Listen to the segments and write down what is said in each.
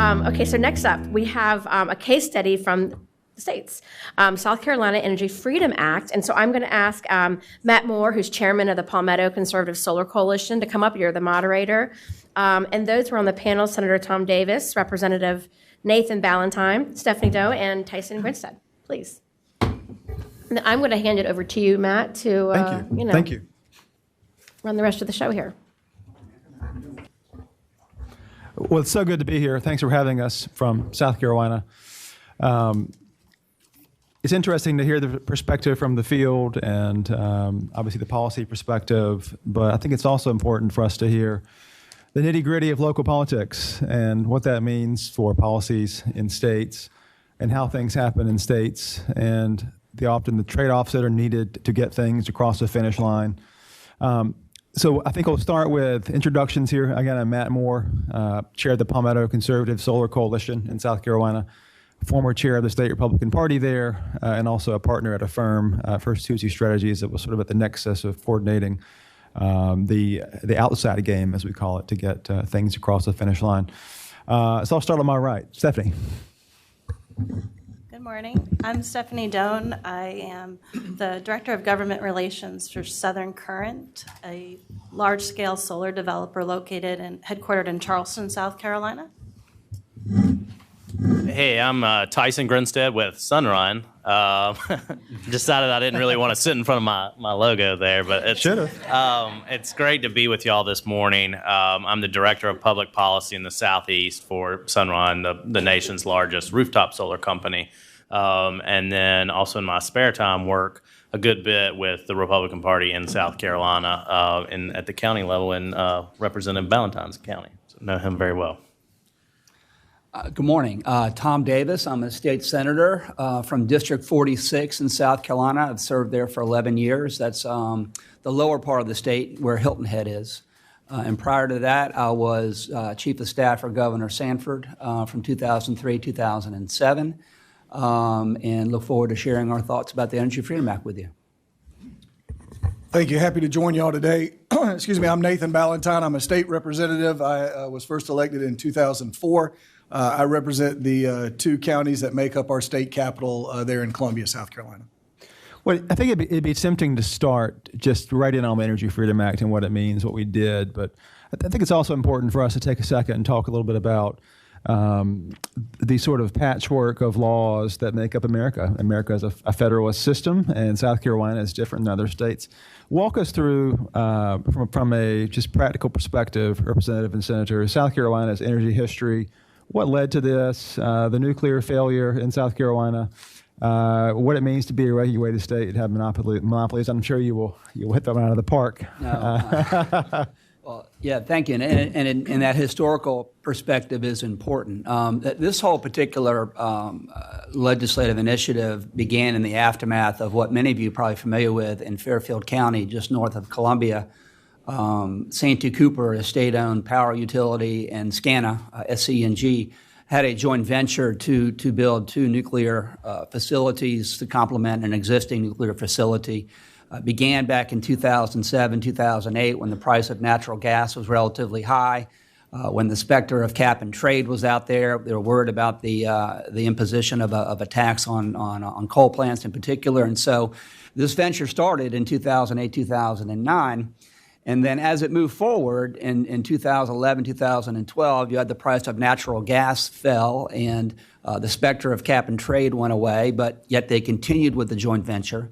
Okay, so next up, we have a case study from the states, South Carolina Energy Freedom Act. And so I'm going to ask Matt Moore, who's chairman of the Palmetto Conservative Solar Coalition, to come up. You're the moderator. And those who are on the panel, Senator Tom Davis, Representative Nathan Ballentine, Steffanie Dohn, and Tyson Grinstead. Please. And I'm going to hand it over to you, Matt, to Thank you. Run the rest of the show here. Well, it's so good to be here. Thanks for having us from South Carolina. It's interesting to hear the perspective from the field and obviously the policy perspective, but I think it's also important for us to hear the nitty-gritty of local politics and what that means for policies in states and how things happen in states and often the trade-offs that are needed to get things across the finish line. So I think we'll start with introductions here. Again, I'm Matt Moore, chair of the Palmetto Conservative Solar Coalition in South Carolina, former chair of the state Republican Party there, and also a partner at a firm, First Tuesday Strategies, that was sort of at the nexus of coordinating the outside game, as we call it, to get things across the finish line. So I'll start on my right. Steffanie. Good morning. I'm Steffanie Dohn. I am the Director of Government Relations for Southern Current, a large-scale solar developer located and headquartered in Charleston, South Carolina. Hey, I'm Tyson Grinstead with Sunrun. Decided I didn't really want to sit in front of my logo there, but it's great to be with y'all this morning. I'm the Director of Public Policy in the Southeast for Sunrun, the nation's largest rooftop solar company. And then also in my spare time work a good bit with the Republican Party in South Carolina at the county level in Representative Ballentine's county. So know him very well. Good morning. Tom Davis. I'm a state senator from District 46 in South Carolina. I've served there for 11 years. That's the lower part of the state where Hilton Head is. And prior to that, I was Chief of Staff for Governor Sanford from 2003, 2007. And look forward to sharing our thoughts about the Energy Freedom Act with you. Thank you. Happy to join y'all today. Excuse me, I'm Nathan Ballentine. I'm a state representative. I was first elected in 2004. I represent the two counties that make up our state capital there in Columbia, South Carolina. Well, I think it'd be tempting to start just right in on the Energy Freedom Act and what it means, what we did. But I think it's also important for us to take a second and talk a little bit about the sort of patchwork of laws that make up America. America is a federalist system, and South Carolina is different than other states. Walk us through, from a just practical perspective, Representative and Senator, South Carolina's energy history. What led to this, the nuclear failure in South Carolina, what it means to be a regulated state and have monopolies. I'm sure you will hit them out of the park. No. Well, yeah, thank you. And that historical perspective is important. This whole particular legislative initiative began in the aftermath of what many of you are probably familiar with in Fairfield County, just north of Columbia. St. T. Cooper, a state-owned power utility, and SCANA, SCNG, had a joint venture to build two nuclear facilities to complement an existing nuclear facility. Began back in 2007, 2008, when the price of natural gas was relatively high, when the specter of cap and trade was out there. They were worried about the imposition of a tax on coal plants in particular. And so this venture started in 2008, 2009. And then as it moved forward in 2011, 2012, you had the price of natural gas fell and the specter of cap and trade went away, but yet they continued with the joint venture.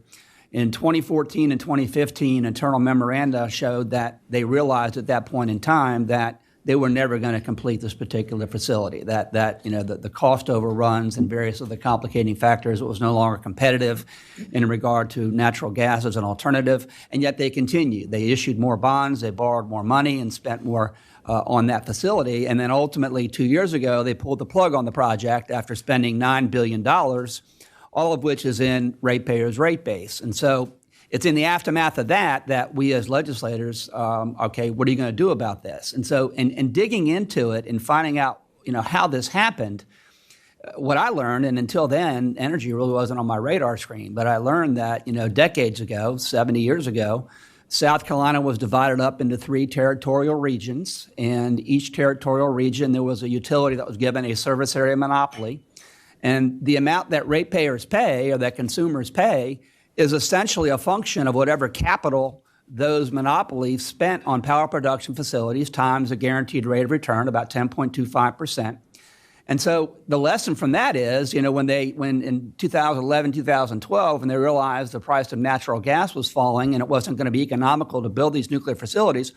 In 2014 and 2015, internal memoranda showed that they realized at that point in time that they were never going to complete this particular facility, that the cost overruns and various other complicating factors, it was no longer competitive in regard to natural gas as an alternative, and yet they continued. They issued more bonds, they borrowed more money, and spent more on that facility, and then ultimately 2 years ago, they pulled the plug on the project after spending $9 billion, all of which is in ratepayers' rate base. And so it's in the aftermath of that we as legislators, okay, what are you going to do about this? And so in digging into it and finding out, how this happened, what I learned, and until then, energy really wasn't on my radar screen, but I learned that, decades ago, 70 years ago, South Carolina was divided up into 3 territorial regions, and each territorial region there was a utility that was given a service area monopoly. And the amount that ratepayers pay or that consumers pay is essentially a function of whatever capital those monopolies spent on power production facilities times a guaranteed rate of return, about 10.25%. And so the lesson from that is, when in 2011, 2012, when they realized the price of natural gas was falling and it wasn't going to be economical to build these nuclear facilities,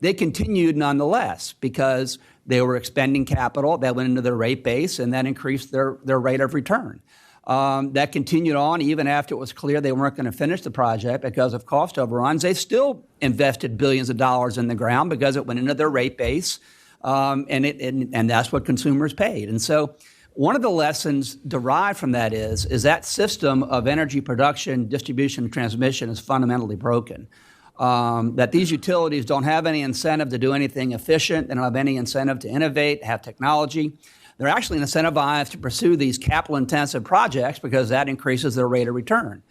they continued nonetheless because they were expending capital that went into their rate base and that increased their rate of return. That continued on even after it was clear they weren't going to finish the project because of cost overruns. They still invested billions of dollars in the ground because it went into their rate base, and that's what consumers paid. And so one of the lessons derived from that is that system of energy production, distribution, and transmission is fundamentally broken. That these utilities don't have any incentive to do anything efficient. They don't have any incentive to innovate, have technology. They're actually incentivized to pursue these capital-intensive projects because that increases their rate of return.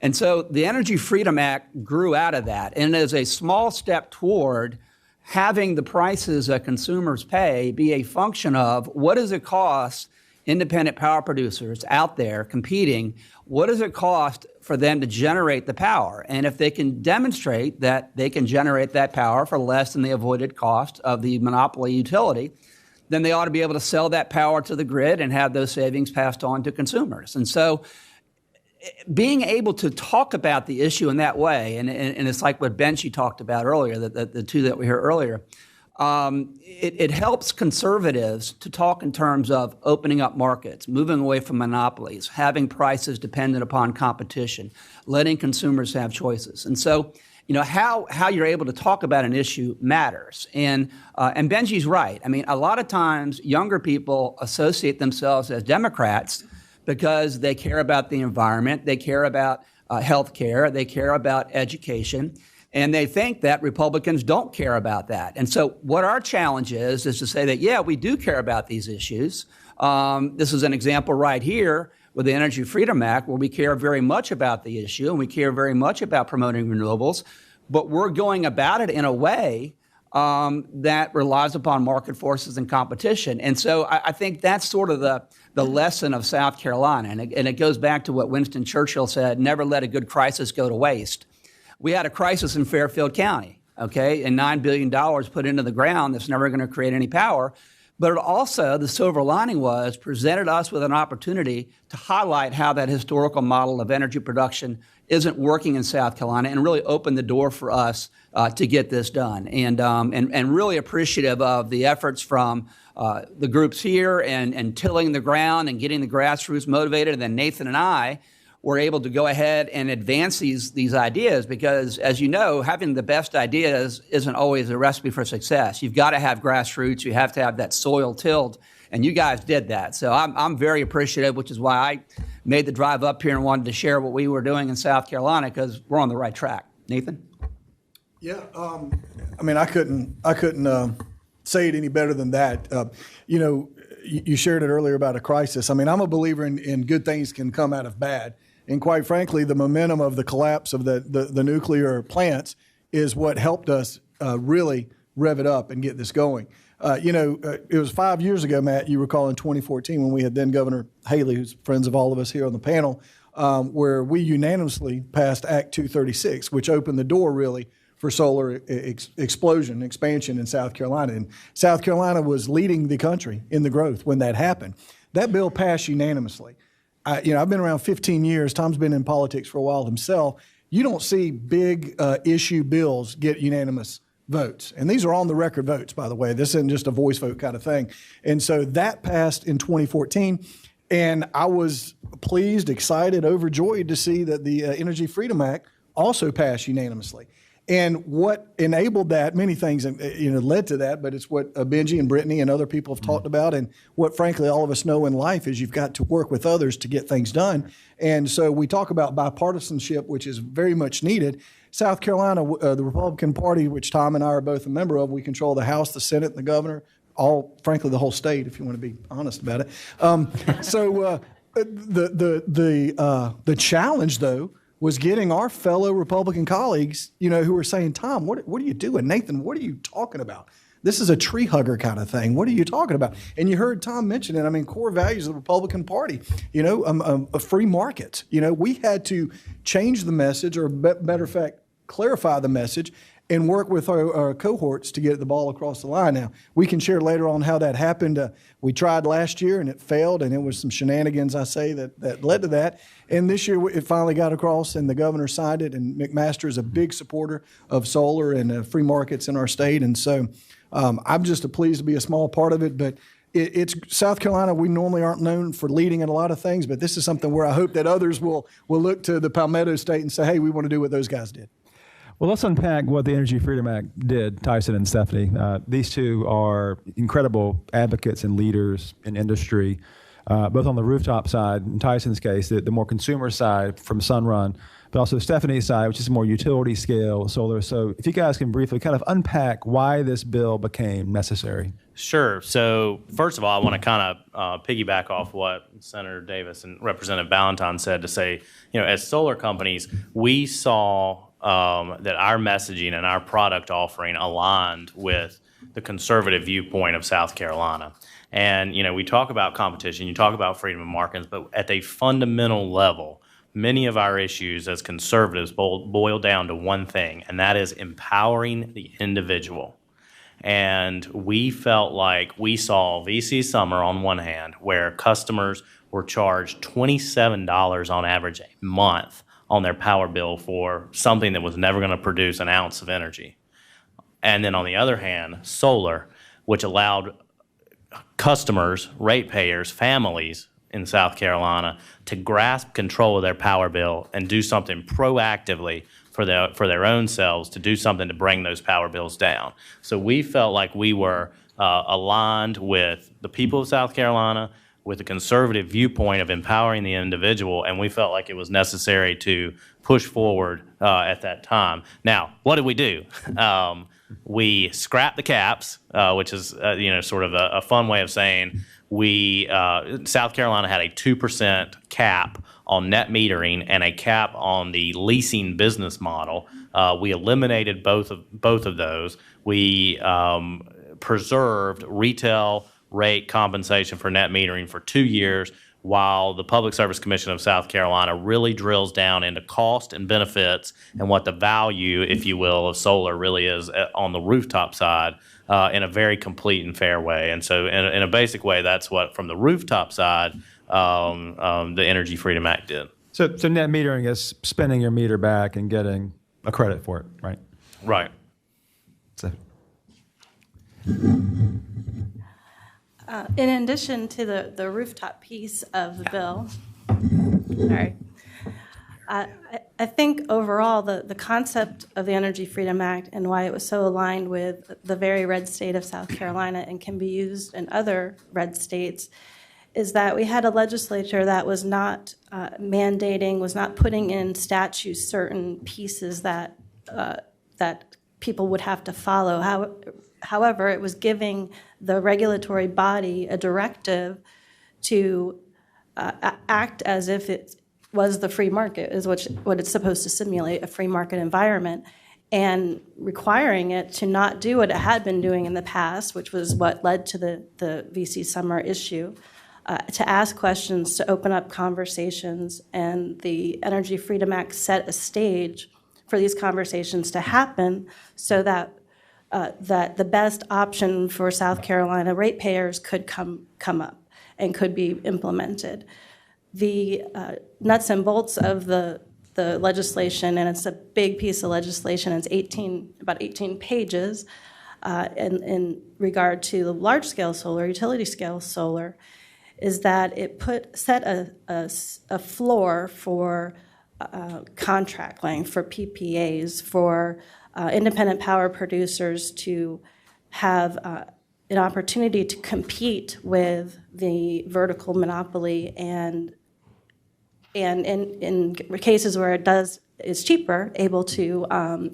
And so the Energy Freedom Act grew out of that, and is a small step toward having the prices that consumers pay be a function of what does it cost independent power producers out there competing, what does it cost for them to generate the power? And if they can demonstrate that they can generate that power for less than the avoided cost of the monopoly utility, then they ought to be able to sell that power to the grid and have those savings passed on to consumers. And so being able to talk about the issue in that way, and it's like what Benji talked about earlier, the two that we heard earlier, it helps conservatives to talk in terms of opening up markets, moving away from monopolies, having prices dependent upon competition, letting consumers have choices. And so, how you're able to talk about an issue matters. And Benji's right. I mean, a lot of times younger people associate themselves as Democrats because they care about the environment, they care about health care, they care about education, and they think that Republicans don't care about that. And so what our challenge is to say that, yeah, we do care about these issues. This is an example right here with the Energy Freedom Act where we care very much about the issue and we care very much about promoting renewables, but we're going about it in a way that relies upon market forces and competition. And so I think that's sort of the lesson of South Carolina. And it goes back to what Winston Churchill said, never let a good crisis go to waste. We had a crisis in Fairfield County, okay, and $9 billion put into the ground that's never going to create any power. But it also, the silver lining was, presented us with an opportunity to highlight how that historical model of energy production isn't working in South Carolina and really opened the door for us to get this done. And really appreciative of the efforts from the groups here and tilling the ground and getting the grassroots motivated. And then Nathan and I were able to go ahead and advance these ideas because, as you know, having the best ideas isn't always a recipe for success. You've got to have grassroots. You have to have that soil tilled, and you guys did that. So I'm very appreciative, which is why I made the drive up here and wanted to share what we were doing in South Carolina because we're on the right track. Nathan? Yeah, I mean, I couldn't say it any better than that. You shared it earlier about a crisis. I mean, I'm a believer in good things can come out of bad. And quite frankly, the momentum of the collapse of the nuclear plants is what helped us really rev it up and get this going. It was 5 years ago, Matt, you recall in 2014 when we had then Governor Haley, who's friends of all of us here on the panel, where we unanimously passed Act 236, which opened the door really for solar expansion in South Carolina. And South Carolina was leading the country in the growth when that happened. That bill passed unanimously. I've been around 15 years. Tom's been in politics for a while himself. You don't see big issue bills get unanimous votes. And these are on the record votes, by the way. This isn't just a voice vote kind of thing. And so that passed in 2014. And I was pleased, excited, overjoyed to see that the Energy Freedom Act also passed unanimously. And what enabled that, many things led to that, but it's what Benji and Brittany and other people have talked about, and what frankly all of us know in life is you've got to work with others to get things done. And so we talk about bipartisanship, which is very much needed. South Carolina, the Republican Party, which Tom and I are both a member of, we control the House, the Senate, and the governor, frankly the whole state, if you want to be honest about it. The challenge, though, was getting our fellow Republican colleagues, who were saying, Tom, what are you doing? Nathan, what are you talking about? This is a tree hugger kind of thing. What are you talking about? And you heard Tom mention it. I mean, core values of the Republican Party, a free market. We had to change the message, or better fact, clarify the message, and work with our cohorts to get the ball across the line. Now, we can share later on how that happened. We tried last year, and it failed, and it was some shenanigans, I say, that led to that. And this year, it finally got across, and the governor signed it, and McMaster is a big supporter of solar and free markets in our state. And so I'm just pleased to be a small part of it, but it's South Carolina. We normally aren't known for leading in a lot of things, but this is something where I hope that others will look to the Palmetto State and say, hey, we want to do what those guys did. Well, let's unpack what the Energy Freedom Act did, Tyson and Steffanie. These two are incredible advocates and leaders in industry, both on the rooftop side, in Tyson's case, the more consumer side from Sunrun, but also Steffanie's side, which is more utility scale solar. So if you guys can briefly kind of unpack why this bill became necessary. Sure. So first of all, I want to kind of piggyback off what Senator Davis and Representative Ballentine said to say, as solar companies, we saw that our messaging and our product offering aligned with the conservative viewpoint of South Carolina. And, we talk about competition, you talk about freedom of markets, but at a fundamental level, many of our issues as conservatives boil down to one thing, and that is empowering the individual. And we felt like we saw VC Summer on one hand, where customers were charged $27 on average a month on their power bill for something that was never going to produce an ounce of energy. And then on the other hand, solar, which allowed customers, ratepayers, families in South Carolina to grasp control of their power bill and do something proactively for their own selves, to do something to bring those power bills down. So we felt like we were aligned with the people of South Carolina, with a conservative viewpoint of empowering the individual, and we felt like it was necessary to push forward at that time. Now, what did we do? We scrapped the caps, which is sort of a fun way of saying South Carolina had a 2% cap on net metering and a cap on the leasing business model. We eliminated both of those. We preserved retail rate compensation for net metering for 2 years, while the Public Service Commission of South Carolina really drills down into cost and benefits and what the value, if you will, of solar really is on the rooftop side in a very complete and fair way. And so in a basic way, that's what, from the rooftop side, the Energy Freedom Act did. So net metering is spinning your meter back and getting a credit for it, right? Right. So. In addition to the rooftop piece of the bill, sorry, I think overall the concept of the Energy Freedom Act and why it was so aligned with the very red state of South Carolina and can be used in other red states is that we had a legislature that was not mandating, was not putting in statutes certain pieces that people would have to follow. However, it was giving the regulatory body a directive to act as if it was the free market, is what it's supposed to simulate, a free market environment, and requiring it to not do what it had been doing in the past, which was what led to the VC Summer issue, to ask questions, to open up conversations, and the Energy Freedom Act set a stage for these conversations to happen so that that the best option for South Carolina ratepayers could come up and could be implemented. The nuts and bolts of the legislation, and it's a big piece of legislation, it's about 18 pages in regard to the large-scale solar, utility-scale solar, is that it set a floor for contract length, for PPAs, for independent power producers to have an opportunity to compete with the vertical monopoly, and in cases where it's cheaper, able to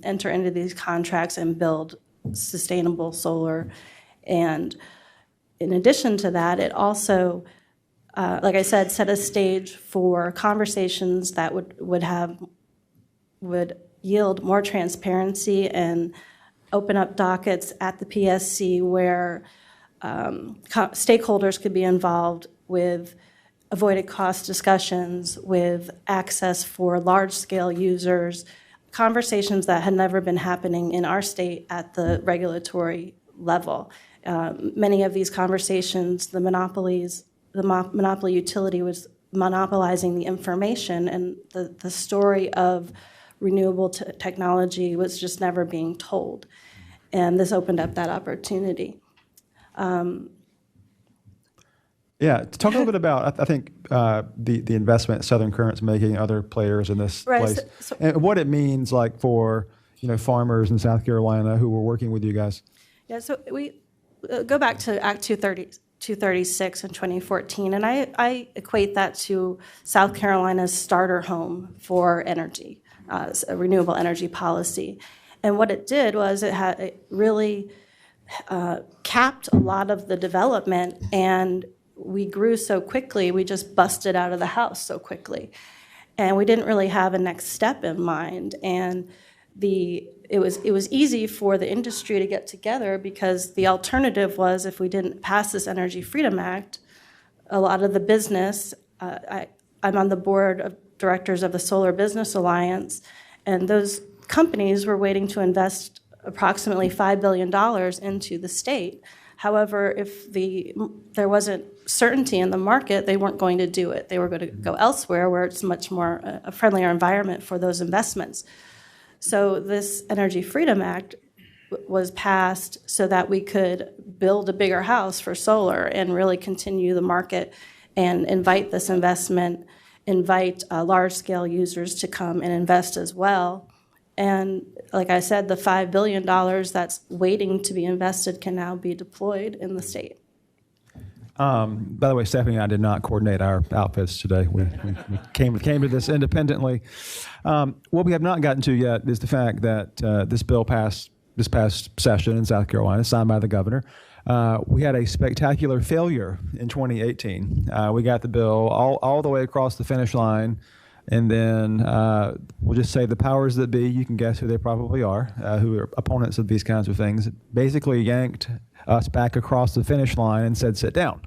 enter into these contracts and build sustainable solar. And in addition to that, it also, like I said, set a stage for conversations that would have would yield more transparency and open up dockets at the PSC where stakeholders could be involved with avoided cost discussions, with access for large-scale users, conversations that had never been happening in our state at the regulatory level. Many of these conversations, the monopoly utility was monopolizing the information, and the story of renewable technology was just never being told. And this opened up that opportunity. Yeah, talk a little bit about, I think, the investment Southern Current's making, other players in this place, and what it means like for farmers in South Carolina who were working with you guys. Yeah, so we go back to Act 236 in 2014, and I equate that to South Carolina's starter home for energy, a renewable energy policy. And what it did was it really capped a lot of the development, and we grew so quickly, we just busted out of the house so quickly. And we didn't really have a next step in mind. And it was easy for the industry to get together because the alternative was if we didn't pass this Energy Freedom Act, a lot of the business, I'm on the board of directors of the Solar Business Alliance, and those companies were waiting to invest approximately $5 billion into the state. However, if there wasn't certainty in the market, they weren't going to do it. They were going to go elsewhere where it's much more a friendlier environment for those investments. So this Energy Freedom Act was passed so that we could build a bigger house for solar and really continue the market and invite this investment, invite large-scale users to come and invest as well. And like I said, the $5 billion that's waiting to be invested can now be deployed in the state. By the way, Steffanie and I did not coordinate our outfits today. We came to this independently. What we have not gotten to yet is the fact that this bill passed this past session in South Carolina, signed by the governor. We had a spectacular failure in 2018. We got the bill all the way across the finish line. And then we'll just say the powers that be, you can guess who they probably are, who are opponents of these kinds of things, basically yanked us back across the finish line and said, sit down.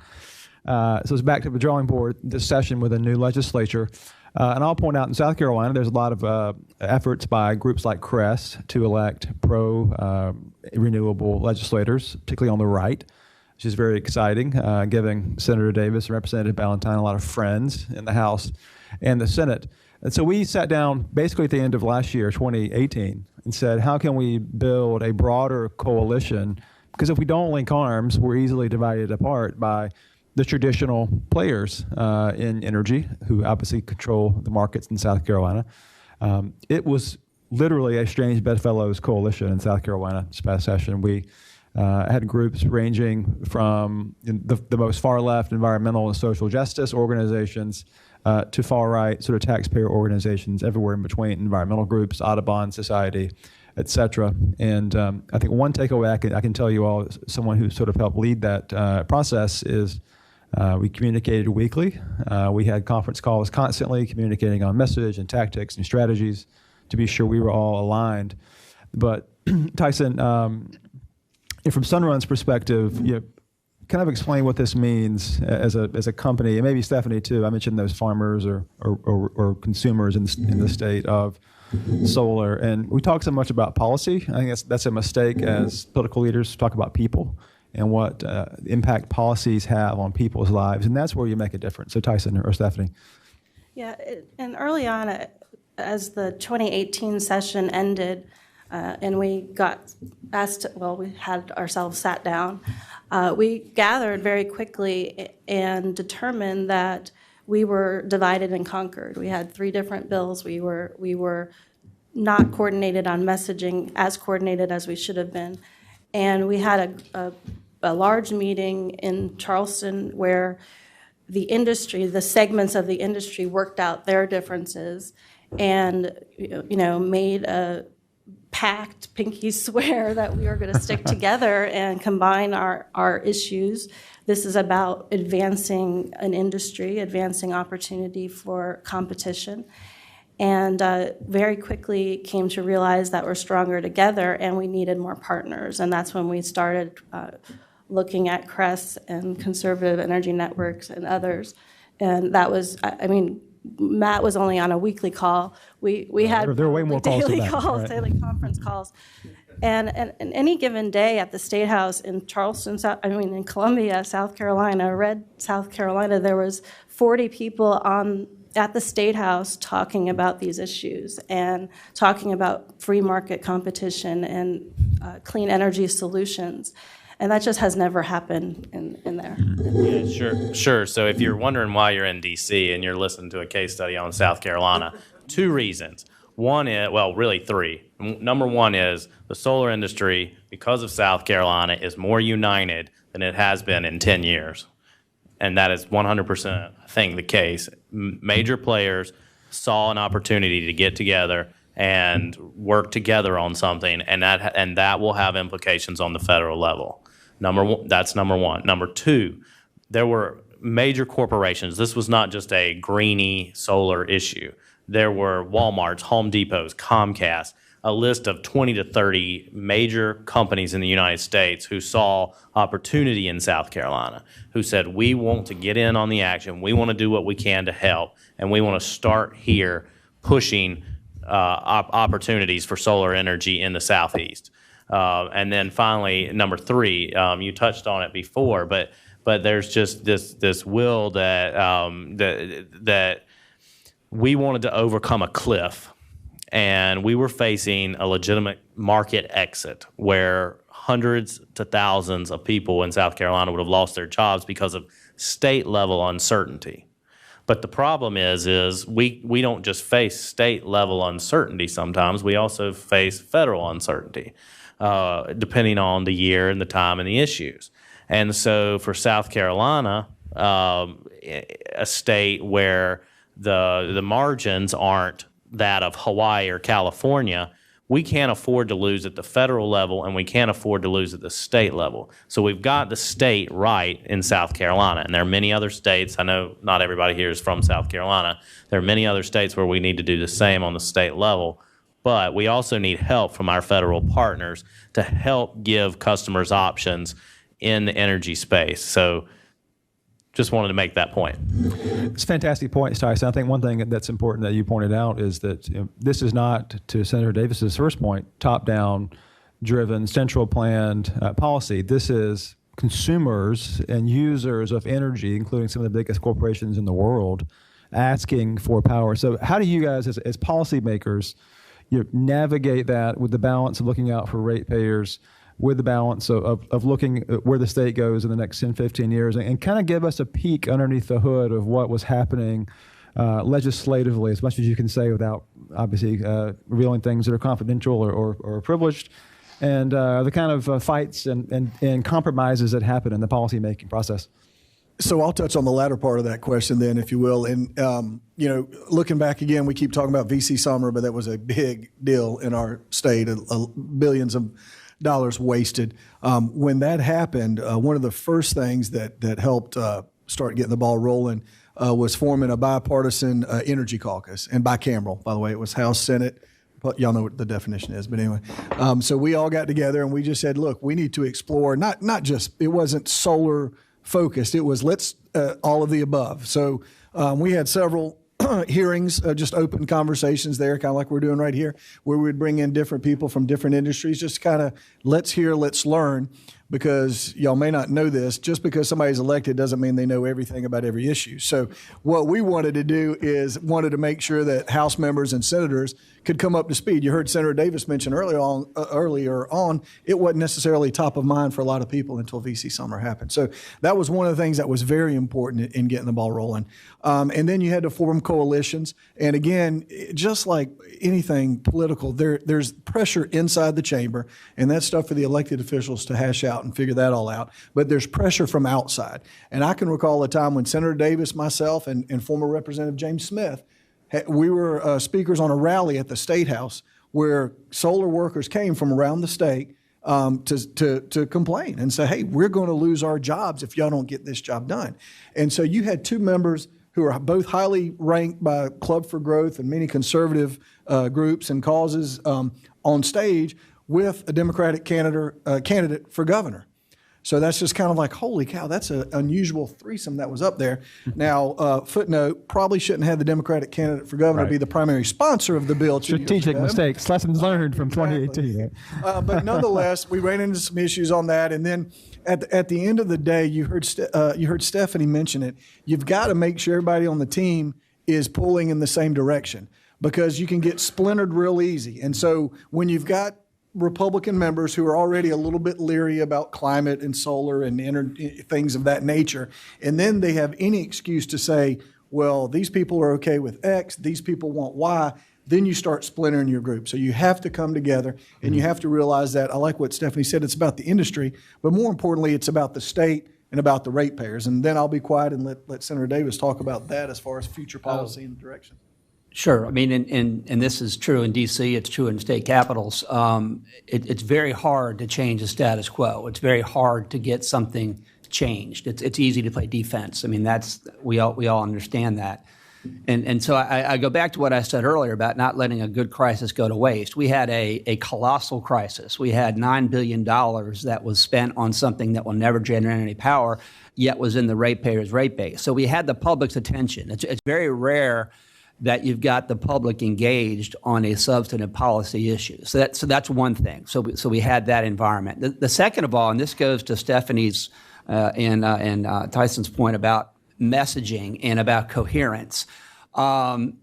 So it's back to the drawing board this session with a new legislature. And I'll point out in South Carolina, there's a lot of efforts by groups like CREST to elect pro-renewable legislators, particularly on the right, which is very exciting, giving Senator Davis and Representative Ballentine a lot of friends in the House and the Senate. And so we sat down basically at the end of last year, 2018, and said, how can we build a broader coalition? Because if we don't link arms, we're easily divided apart by the traditional players in energy, who obviously control the markets in South Carolina. It was literally a strange bedfellows coalition in South Carolina this past session. We had groups ranging from the most far-left environmental and social justice organizations to far-right sort of taxpayer organizations, everywhere in between, environmental groups, Audubon Society, et cetera. And I think one takeaway I can tell you all, someone who sort of helped lead that process, is we communicated weekly. We had conference calls constantly, communicating on message and tactics and strategies to be sure we were all aligned. But Tyson, from Sunrun's perspective, kind of explain what this means as a company, and maybe Steffanie too. I mentioned those farmers or consumers in the state of solar, and we talk so much about policy. I think that's a mistake as political leaders to talk about people and what impact policies have on people's lives, and that's where you make a difference. So Tyson or Steffanie. Yeah, and early on, as the 2018 session ended, and we got asked, we had ourselves sat down, we gathered very quickly and determined that we were divided and conquered. We had 3 different bills. We were not coordinated on messaging, as coordinated as we should have been. And we had a large meeting in Charleston where the industry, the segments of the industry, worked out their differences and made a pact, pinky swear, that we are going to stick together and combine our issues. This is about advancing an industry, advancing opportunity for competition. and very quickly came to realize that we're stronger together and we needed more partners. And that's when we started looking at CRESS and Conservative Energy Networks and others. And that was, I mean, Matt was only on a weekly call. We had there were way more calls than daily that, calls, right. daily conference calls. And any given day at the State House in in Columbia, South Carolina, South Carolina, there was 40 people at the State House talking about these issues and talking about free market competition and clean energy solutions. And that just has never happened in there. Yeah, sure. So if you're wondering why you're in D.C. and you're listening to a case study on South Carolina, 2 reasons. One is, well, really 3. Number 1 is the solar industry, because of South Carolina, is more united than it has been in 10 years. And that is 100%, I think, the case. Major players saw an opportunity to get together and work together on something, and that will have implications on the federal level. That's number 1. Number 2, there were major corporations. This was not just a greeny solar issue. There were Walmarts, Home Depots, Comcast, a list of 20 to 30 major companies in the United States who saw opportunity in South Carolina, who said, we want to get in on the action, we want to do what we can to help, and we want to start here pushing opportunities for solar energy in the Southeast. And then finally, number 3, you touched on it before, but there's just this will that we wanted to overcome a cliff, and we were facing a legitimate market exit where hundreds to thousands of people in South Carolina would have lost their jobs because of state-level uncertainty. But the problem is we don't just face state-level uncertainty sometimes, we also face federal uncertainty, depending on the year and the time and the issues. And so for South Carolina, a state where the margins aren't that of Hawaii or California, we can't afford to lose at the federal level, and we can't afford to lose at the state level. So we've got the state right in South Carolina, and there are many other states. I know not everybody here is from South Carolina. There are many other states where we need to do the same on the state level, but we also need help from our federal partners to help give customers options in the energy space. So just wanted to make that point. It's a fantastic point, Tyson. I think one thing that's important that you pointed out is that this is not, to Senator Davis's first point, top-down driven, central planned policy. This is consumers and users of energy, including some of the biggest corporations in the world, asking for power. So how do you guys, as policymakers, navigate that with the balance of looking out for ratepayers, with the balance of looking at where the state goes in the next 10, 15 years, and kind of give us a peek underneath the hood of what was happening legislatively, as much as you can say without obviously revealing things that are confidential or privileged, and the kind of fights and compromises that happen in the policymaking process. So I'll touch on the latter part of that question then, if you will. And, looking back again, we keep talking about V.C. Summer, but that was a big deal in our state, billions of dollars wasted. When that happened, one of the first things that helped start getting the ball rolling was forming a bipartisan energy caucus, and bicameral, by the way. It was House, Senate. Y'all know what the definition is, but anyway. So we all got together and we just said, look, we need to explore, not just, it wasn't solar focused, it was all of the above. So we had several hearings, just open conversations there, kind of like we're doing right here, where we'd bring in different people from different industries, just kind of let's hear, let's learn, because y'all may not know this, just because somebody's elected doesn't mean they know everything about every issue. So what we wanted to do is wanted to make sure that House members and senators could come up to speed. You heard Senator Davis mention earlier on, it wasn't necessarily top of mind for a lot of people until V.C. Summer happened. So that was one of the things that was very important in getting the ball rolling. And then you had to form coalitions. And again, just like anything political, there's pressure inside the chamber, and that's stuff for the elected officials to hash out and figure that all out. But there's pressure from outside. And I can recall a time when Senator Davis, myself, and former Representative James Smith, we were speakers on a rally at the State House where solar workers came from around the state to complain and say, hey, we're going to lose our jobs if y'all don't get this job done. And so you had two members who are both highly ranked by Club for Growth and many conservative groups and causes on stage with a Democratic candidate for governor. So that's just kind of like, holy cow, that's an unusual threesome that was up there. Now, footnote, probably shouldn't have the Democratic candidate for governor be the primary sponsor of the bill. Strategic mistakes, lessons learned from 2018. But nonetheless, we ran into some issues on that. And then at the end of the day, you heard Steffanie mention it. You've got to make sure everybody on the team is pulling in the same direction, because you can get splintered real easy. And so when you've got Republican members who are already a little bit leery about climate and solar and things of that nature, and then they have any excuse to say, well, these people are okay with X, these people want Y, then you start splintering your group. So you have to come together, and you have to realize that, I like what Steffanie said, it's about the industry, but more importantly, it's about the state and about the ratepayers. And then I'll be quiet and let Senator Davis talk about that as far as future policy and direction. Sure. I mean, and this is true in D.C., it's true in state capitals. It's very hard to change the status quo. It's very hard to get something changed. It's easy to play defense. I mean, we all understand that. And so I go back to what I said earlier about not letting a good crisis go to waste. We had a colossal crisis. We had $9 billion that was spent on something that will never generate any power, yet was in the ratepayers' rate base. So we had the public's attention. It's very rare that you've got the public engaged on a substantive policy issue. So that's one thing. So we had that environment. The second of all, and this goes to Stephanie's and Tyson's point about messaging and about coherence. And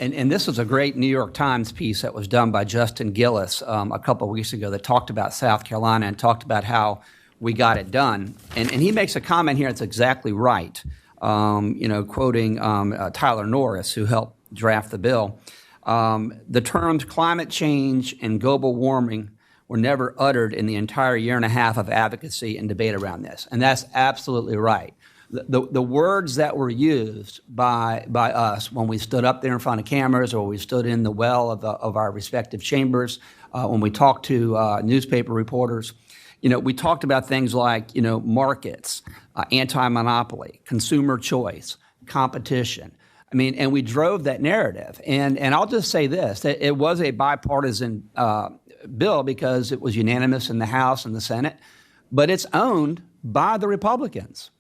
this was a great New York Times piece that was done by Justin Gillis a couple of weeks ago that talked about South Carolina and talked about how we got it done. And he makes a comment here that's exactly right, quoting Tyler Norris, who helped draft the bill. The terms climate change and global warming were never uttered in the entire year and a half of advocacy and debate around this. And that's absolutely right. The words that were used by us when we stood up there in front of cameras, or we stood in the well of our respective chambers, when we talked to newspaper reporters, we talked about things like, markets, anti-monopoly, consumer choice, competition. I mean, and we drove that narrative. And I'll just say this, that it was a bipartisan bill because it was unanimous in the House and the Senate, but it's owned by the Republicans.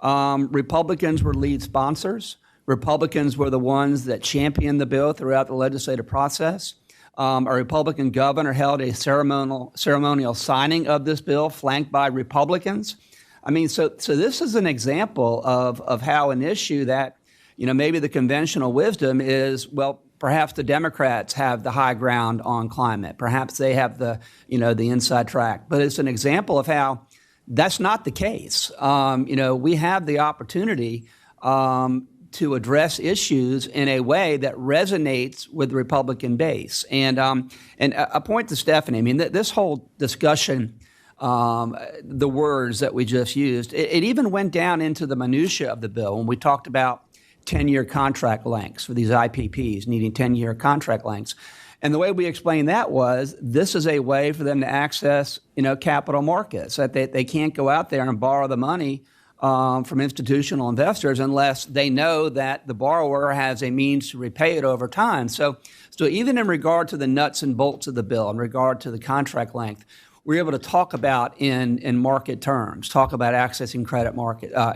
Republicans were lead sponsors. Republicans were the ones that championed the bill throughout the legislative process. A Republican governor held a ceremonial signing of this bill, flanked by Republicans. I mean, so this is an example of how an issue that, maybe the conventional wisdom is, well, perhaps the Democrats have the high ground on climate. Perhaps they have the inside track. But it's an example of how that's not the case. We have the opportunity to address issues in a way that resonates with the Republican base. And a point to Steffanie, I mean, this whole discussion, the words that we just used, it even went down into the minutia of the bill when we talked about 10-year contract lengths for these IPPs needing 10-year contract lengths. And the way we explained that was this is a way for them to access, capital markets, that they can't go out there and borrow the money from institutional investors unless they know that the borrower has a means to repay it over time. So even in regard to the nuts and bolts of the bill, in regard to the contract length, we're able to talk about in market terms, talk about accessing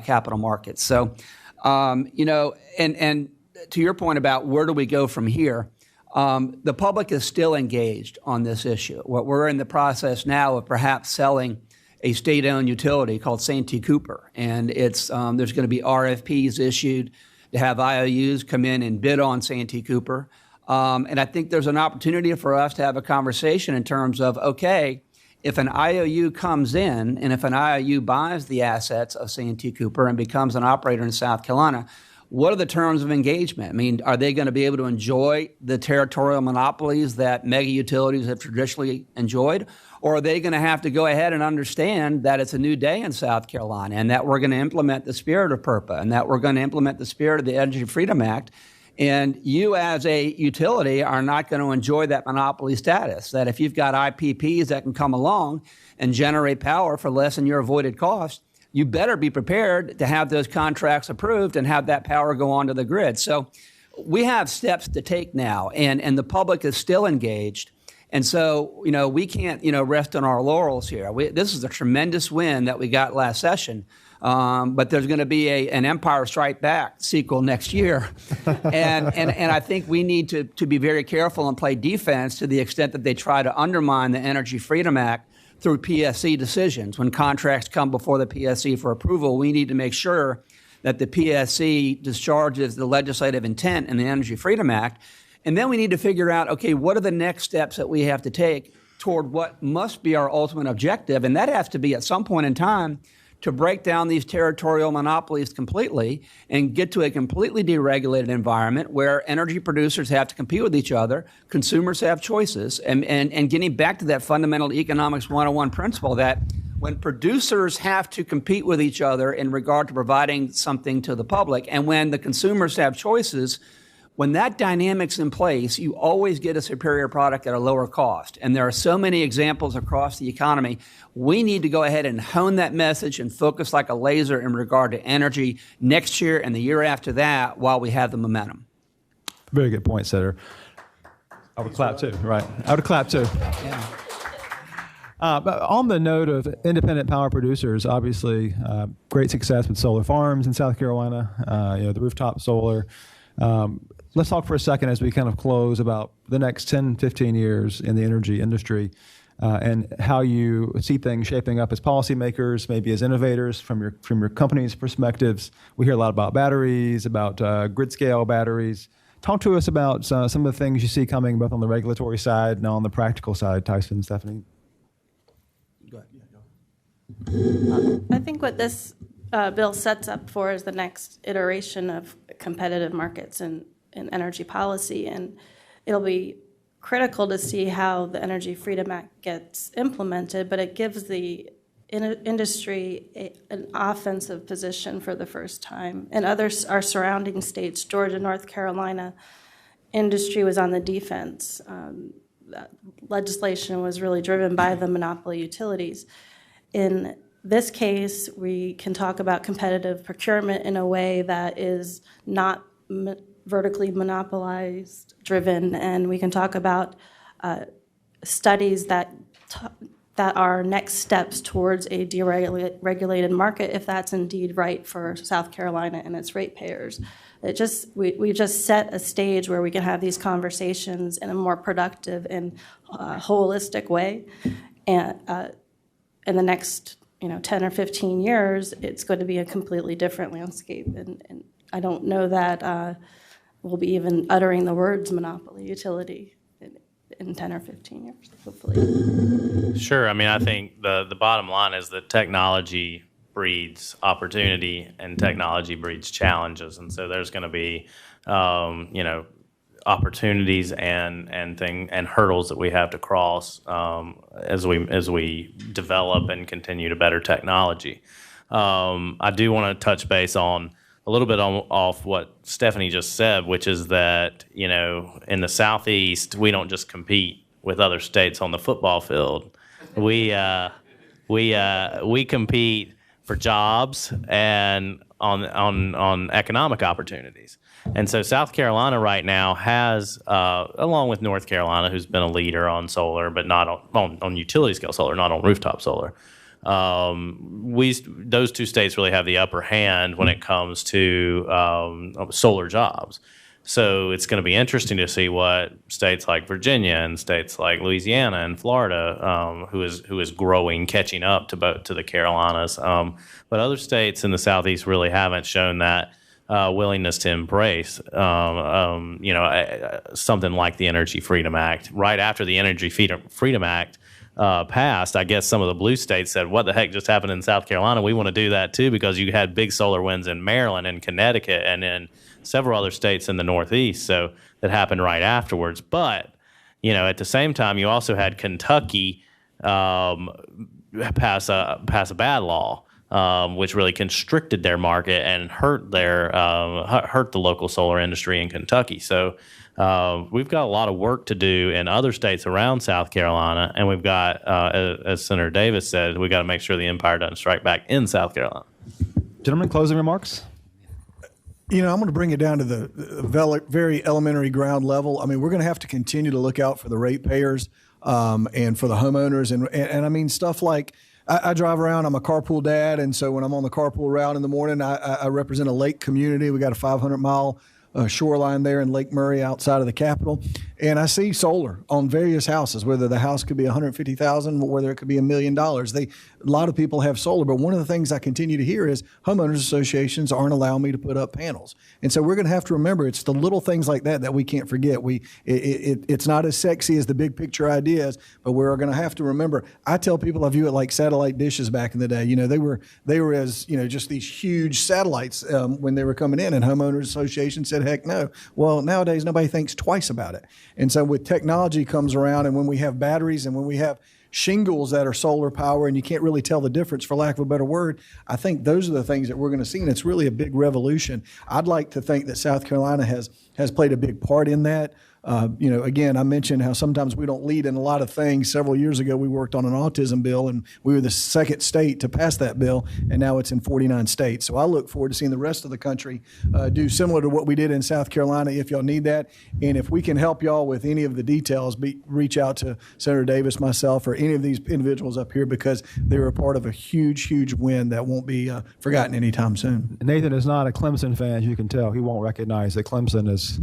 capital markets. So, and to your point about where do we go from here, the public is still engaged on this issue. We're in the process now of perhaps selling a state-owned utility called Santee Cooper, and there's going to be RFPs issued to have IOUs come in and bid on Santee Cooper. And I think there's an opportunity for us to have a conversation in terms of, okay, if an IOU comes in and if an IOU buys the assets of Santee Cooper and becomes an operator in South Carolina, what are the terms of engagement? I mean, are they going to be able to enjoy the territorial monopolies that mega utilities have traditionally enjoyed? Or are they going to have to go ahead and understand that it's a new day in South Carolina and that we're going to implement the spirit of PURPA and that we're going to implement the spirit of the Energy Freedom Act? And you as a utility are not going to enjoy that monopoly status, that if you've got IPPs that can come along and generate power for less than your avoided cost, you better be prepared to have those contracts approved and have that power go onto the grid. So we have steps to take now, and the public is still engaged. And so, we can't, rest on our laurels here. This is a tremendous win that we got last session. But there's going to be an Empire Strike Back sequel next year. and I think we need to be very careful and play defense to the extent that they try to undermine the Energy Freedom Act through PSC decisions. When contracts come before the PSC for approval, we need to make sure that the PSC discharges the legislative intent in the Energy Freedom Act. And then we need to figure out, okay, what are the next steps that we have to take toward what must be our ultimate objective? And that has to be at some point in time to break down these territorial monopolies completely and get to a completely deregulated environment where energy producers have to compete with each other, consumers have choices, and getting back to that fundamental economics 101 principle that when producers have to compete with each other in regard to providing something to the public, and when the consumers have choices, when that dynamic's in place, you always get a superior product at a lower cost. And there are so many examples across the economy. We need to go ahead and hone that message and focus like a laser in regard to energy next year and the year after that while we have the momentum. Very good point, Senator. I would clap too, right? I would clap too. Yeah. But on the note of independent power producers, obviously, great success with solar farms in South Carolina, the rooftop solar. Let's talk for a second as we kind of close about the next 10, 15 years in the energy industry and how you see things shaping up as policymakers, maybe as innovators from your company's perspectives. We hear a lot about batteries, about grid scale batteries. Talk to us about some of the things you see coming both on the regulatory side and on the practical side, Tyson, Steffanie. Go ahead. I think what this bill sets up for is the next iteration of competitive markets and energy policy, and it'll be critical to see how the Energy Freedom Act gets implemented, but it gives the industry an offensive position for the first time. In our surrounding states, Georgia, North Carolina, industry was on the defense. That legislation was really driven by the monopoly utilities. In this case, we can talk about competitive procurement in a way that is not vertically monopolized driven, and we can talk about studies that are next steps towards a deregulated market if that's indeed right for South Carolina and its ratepayers. We just set a stage where we can have these conversations in a more productive and holistic way, and in the next 10 or 15 years, it's going to be a completely different landscape, and I don't know that we'll be even uttering the words monopoly utility in 10 or 15 years, hopefully. Sure. I mean, I think the bottom line is that technology breeds opportunity and technology breeds challenges, and so there's going to be, opportunities and hurdles that we have to cross as we develop and continue to better technology. I do want to touch base on a little bit off what Steffanie just said, which is that in the Southeast we don't just compete with other states on the football field. We compete for jobs and on economic opportunities. And so South Carolina right now has, along with North Carolina, who's been a leader on solar, but not on utility scale solar, not on rooftop solar. Those two states really have the upper hand when it comes to solar jobs. So it's going to be interesting to see what states like Virginia and states like Louisiana and Florida, who is growing, catching up to the Carolinas. But other states in the Southeast really haven't shown that willingness to embrace, something like the Energy Freedom Act. Right after the Energy Freedom Act passed, I guess some of the blue states said, what the heck just happened in South Carolina? We want to do that too, because you had big solar winds in Maryland and Connecticut and in several other states in the Northeast. So that happened right afterwards. But, at the same time, you also had Kentucky pass a bad law which really constricted their market and hurt the local solar industry in Kentucky. So we've got a lot of work to do in other states around South Carolina, and we've got, as Senator Davis said, we've got to make sure the empire doesn't strike back in South Carolina. Gentlemen, closing remarks? I'm going to bring it down to the very elementary ground level. I mean, we're going to have to continue to look out for the ratepayers and for the homeowners. And I mean, stuff like I drive around. I'm a carpool dad. And so when I'm on the carpool route in the morning, I represent a lake community. We got a 500-mile shoreline there in Lake Murray outside of the Capitol. And I see solar on various houses, whether the house could be $150,000, whether it could be $1 million. A lot of people have solar, but one of the things I continue to hear is homeowners associations aren't allowing me to put up panels. And so we're going to have to remember it's the little things like that we can't forget. It's not as sexy as the big picture ideas, but we're going to have to remember. I tell people I view it like satellite dishes back in the day. They were as just these huge satellites when they were coming in, and homeowners associations said, heck no. Well, nowadays nobody thinks twice about it. And so with technology comes around, and when we have batteries and when we have shingles that are solar power and you can't really tell the difference, for lack of a better word, I think those are the things that we're going to see, and it's really a big revolution. I'd like to think that South Carolina has played a big part in that. Again, I mentioned how sometimes we don't lead in a lot of things. Several years ago, we worked on an autism bill, and we were the second state to pass that bill, and now it's in 49 states. So I look forward to seeing the rest of the country do similar to what we did in South Carolina if y'all need that. And if we can help y'all with any of the details, reach out to Senator Davis, myself, or any of these individuals up here, because they were a part of a huge, huge win that won't be forgotten anytime soon. Nathan is not a Clemson fan, as you can tell. He won't recognize that Clemson is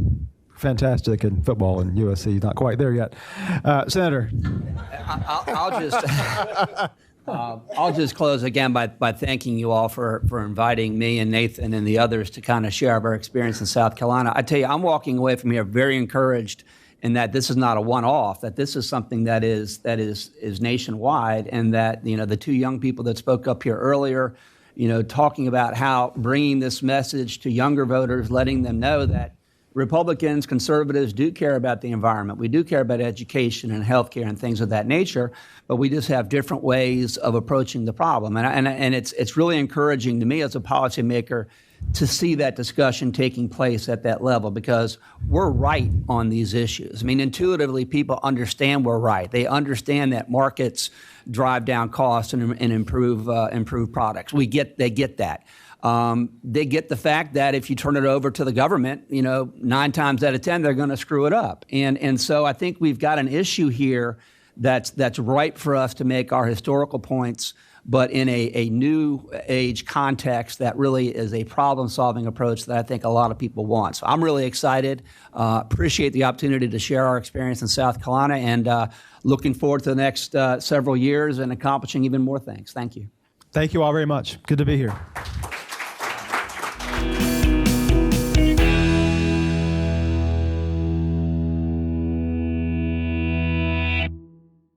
fantastic in football, and USC is not quite there yet. Senator. I'll just close again by thanking you all for inviting me and Nathan and the others to kind of share our experience in South Carolina. I tell you, I'm walking away from here very encouraged in that this is not a one-off, that this is something that is nationwide, and that the two young people that spoke up here earlier, talking about how bringing this message to younger voters, letting them know that Republicans, conservatives do care about the environment. We do care about education and healthcare and things of that nature, but we just have different ways of approaching the problem. And it's really encouraging to me as a policymaker to see that discussion taking place at that level, because we're right on these issues. I mean, intuitively, people understand we're right. They understand that markets drive down costs and improve products. They get that. They get the fact that if you turn it over to the government, 9 times out of 10, they're going to screw it up. And so I think we've got an issue here that's ripe for us to make our historical points, but in a new age context that really is a problem-solving approach that I think a lot of people want. So I'm really excited, appreciate the opportunity to share our experience in South Carolina, and looking forward to the next several years and accomplishing even more things. Thank you. Thank you all very much. Good to be here.